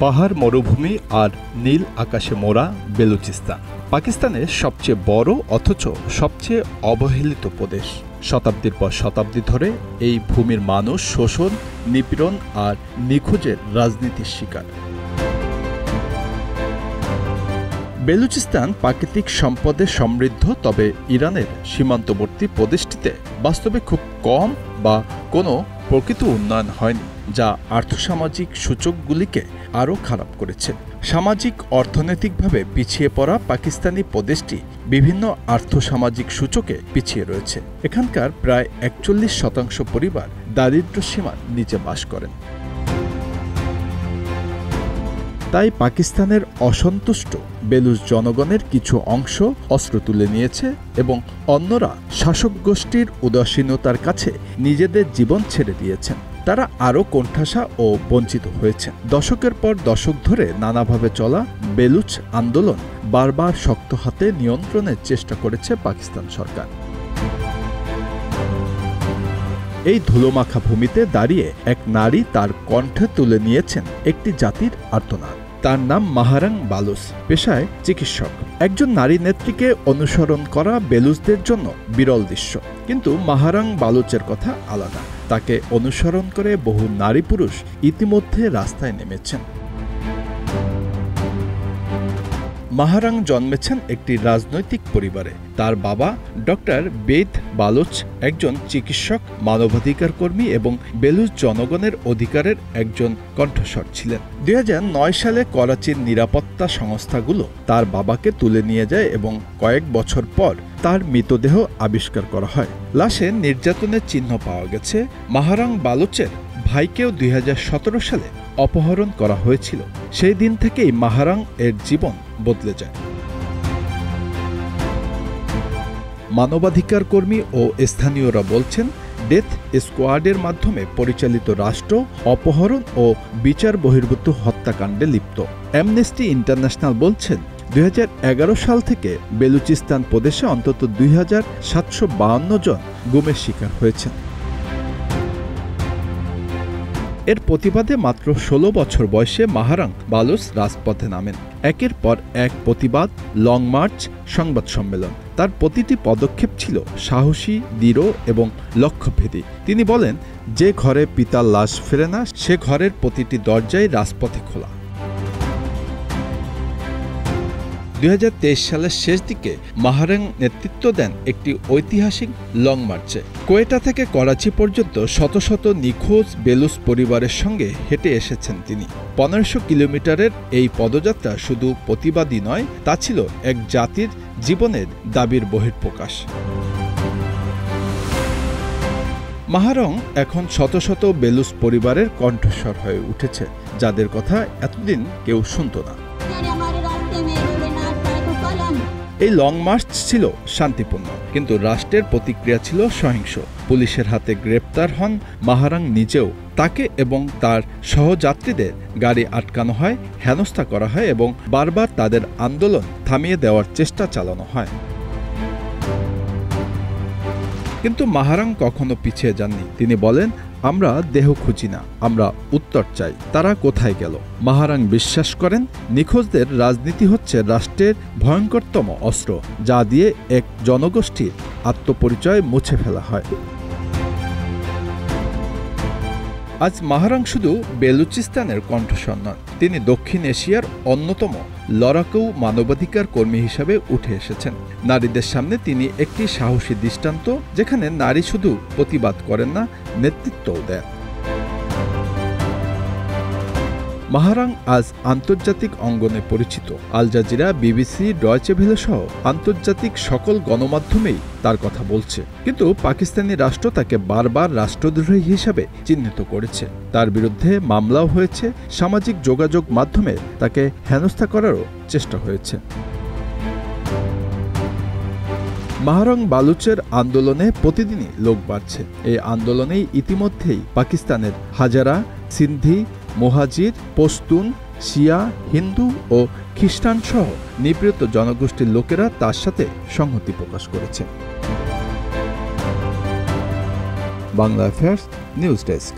পাহাড় মরুভূমি আর নীল আকাশে মোড়া বেলুচিস্তান পাকিস্তানের সবচেয়ে বড় অথচ সবচেয়ে অবহেলিত প্রদেশ। শতাব্দীর পর শতাব্দী ধরে এই ভূমির মানুষ শোষণ, নিপীড়ন আর নিখোঁজের রাজনীতির শিকার। বেলুচিস্তান প্রাকৃতিক সম্পদে সমৃদ্ধ, তবে ইরানের সীমান্তবর্তী প্রদেশটিতে বাস্তবে খুব কম বা কোনো প্রকৃত উন্নয়ন হয়নি, যা আর্থসামাজিক সূচকগুলিকে আরও খারাপ করেছে। সামাজিক অর্থনৈতিকভাবে পিছিয়ে পড়া পাকিস্তানি প্রদেশটি বিভিন্ন আর্থসামাজিক সূচকে পিছিয়ে রয়েছে। এখানকার প্রায় ৪১% পরিবার দারিদ্র্য সীমার নিচে বাস করেন। তাই পাকিস্তানের অসন্তুষ্ট বেলুচ জনগণের কিছু অংশ অস্ত্র তুলে নিয়েছে এবং অন্যরা শাসক গোষ্ঠীর উদাসীনতার কাছে নিজেদের জীবন ছেড়ে দিয়েছেন। তারা আরও কোণঠাসা ও বঞ্চিত হয়েছেন। দশকের পর দশক ধরে নানাভাবে চলা বেলুচ আন্দোলন বারবার শক্ত হাতে নিয়ন্ত্রণের চেষ্টা করেছে পাকিস্তান সরকার। এই ধুলোমাখা ভূমিতে দাঁড়িয়ে এক নারী তার কণ্ঠে তুলে নিয়েছেন একটি জাতির আর্তনাদ। তার নাম মাহারাং বালুচ, পেশায় চিকিৎসক। একজন নারী নেত্রীকে অনুসরণ করা বেলুচদের জন্য বিরল দৃশ্য, কিন্তু মাহারাং বালুচের কথা আলাদা। তাকে অনুসরণ করে বহু নারী পুরুষ ইতিমধ্যে রাস্তায় নেমেছেন। মাহারাং জন্মেছেন একটি রাজনৈতিক পরিবারে। তার বাবা ডক্টর বেদ বালুচ একজন চিকিৎসক, মানবাধিকার কর্মী এবং বেলুচ জনগণের অধিকারের একজন কণ্ঠস্বর ছিলেন। ২০০৯ সালে করাচির নিরাপত্তা সংস্থাগুলো তার বাবাকে তুলে নিয়ে যায় এবং কয়েক বছর পর তার মৃতদেহ আবিষ্কার করা হয়। লাশে নির্যাতনের চিহ্ন পাওয়া গেছে। মাহারাং বালুচের ভাইকেও ২০১৭ সালে অপহরণ করা হয়েছিল। সেই দিন থেকেই মাহারাং এর জীবন বদলে যায়। মানবাধিকার কর্মী ও স্থানীয়রা বলছেন, ডেথ স্কোয়াডের মাধ্যমে পরিচালিত রাষ্ট্র অপহরণ ও বিচার বহির্ভূত হত্যাকাণ্ডে লিপ্ত। অ্যামনেস্টি ইন্টারন্যাশনাল বলছেন, ২০১১ সাল থেকে বেলুচিস্তান প্রদেশে অন্তত ২৭৫২ জন গুমের শিকার হয়েছেন। এর প্রতিবাদে মাত্র ১৬ বছর বয়সে মাহারাং বালুচ রাজপথে নামেন। একের পর এক প্রতিবাদ, লং মার্চ, সংবাদ সম্মেলন। তার প্রতিটি পদক্ষেপ ছিল সাহসী, দৃঢ় এবং লক্ষ্যভেদী। তিনি বলেন, যে ঘরে পিতার লাশ ফেরে না, সে ঘরের প্রতিটি দরজাই রাজপথে খোলা। ২০২৩ সালের শেষ দিকে মাহারাং নেতৃত্ব দেন একটি ঐতিহাসিক লং মার্চে। কোয়েটা থেকে করাচি পর্যন্ত শত শত নিখোঁজ বেলুচ পরিবারের সঙ্গে হেঁটে এসেছেন তিনি। ১৫০০ কিলোমিটারের এই পদযাত্রা শুধু প্রতিবাদী নয়, তা ছিল এক জাতির জীবনের দাবির বহিঃপ্রকাশ। মাহারাং এখন শত শত বেলুচ পরিবারের কণ্ঠস্বর হয়ে উঠেছে, যাদের কথা এতদিন কেউ শুনত না। এই লং মার্চ ছিল শান্তিপূর্ণ, কিন্তু রাষ্ট্রের প্রতিক্রিয়া ছিল সহিংস। পুলিশের হাতে গ্রেপ্তার হন মাহারাং নিজেও। তাকে এবং তার সহযাত্রীদের গাড়ি আটকানো হয়, হেনস্থা করা হয় এবং বারবার তাদের আন্দোলন থামিয়ে দেওয়ার চেষ্টা চালানো হয়। কিন্তু মাহারাং কখনো পিছিয়ে যাননি। তিনি বলেন, আমরা দেহ খুঁজি না, আমরা উত্তর চাই। তারা কোথায় গেল? মাহারাং বিশ্বাস করেন, নিখোঁজদের রাজনীতি হচ্ছে রাষ্ট্রের ভয়ঙ্করতম অস্ত্র, যা দিয়ে এক জনগোষ্ঠীর আত্মপরিচয় মুছে ফেলা হয়। আজ মাহারাং শুধু বেলুচিস্তানের কণ্ঠস্বর নন, তিনি দক্ষিণ এশিয়ার অন্যতম লড়াকু মানবাধিকার কর্মী হিসাবে উঠে এসেছেন। নারীদের সামনে তিনি একটি সাহসী দৃষ্টান্ত, যেখানে নারী শুধু প্রতিবাদ করেন না, নেতৃত্বও দেন। মাহারাং আজ আন্তর্জাতিক অঙ্গনে পরিচিত। Al Jazeera, BBC, Deutsche Welle সহ আন্তর্জাতিক সকল গণমাধ্যমেই তার কথা বলছে। কিন্তু পাকিস্তানি রাষ্ট্র তাকে বারবার রাষ্ট্রদ্রোহী হিসাবে চিহ্নিত করেছে। তার বিরুদ্ধে মামলাও হয়েছে। সামাজিক যোগাযোগ মাধ্যমে তাকে হেনস্থা করারও চেষ্টা হয়েছে। মাহারাং বালুচের আন্দোলনে প্রতিদিনই লোক বাড়ছে। এই আন্দোলনেই ইতিমধ্যেই পাকিস্তানের হাজারা, সিন্ধি, মুহাজির, পশতুন, শিয়া, হিন্দু ও খ্রিস্টান সহ নিপীড়িত জনগোষ্ঠীর লোকেরা তার সাথে সংহতি প্রকাশ করেছে। Bangla affairs news desk.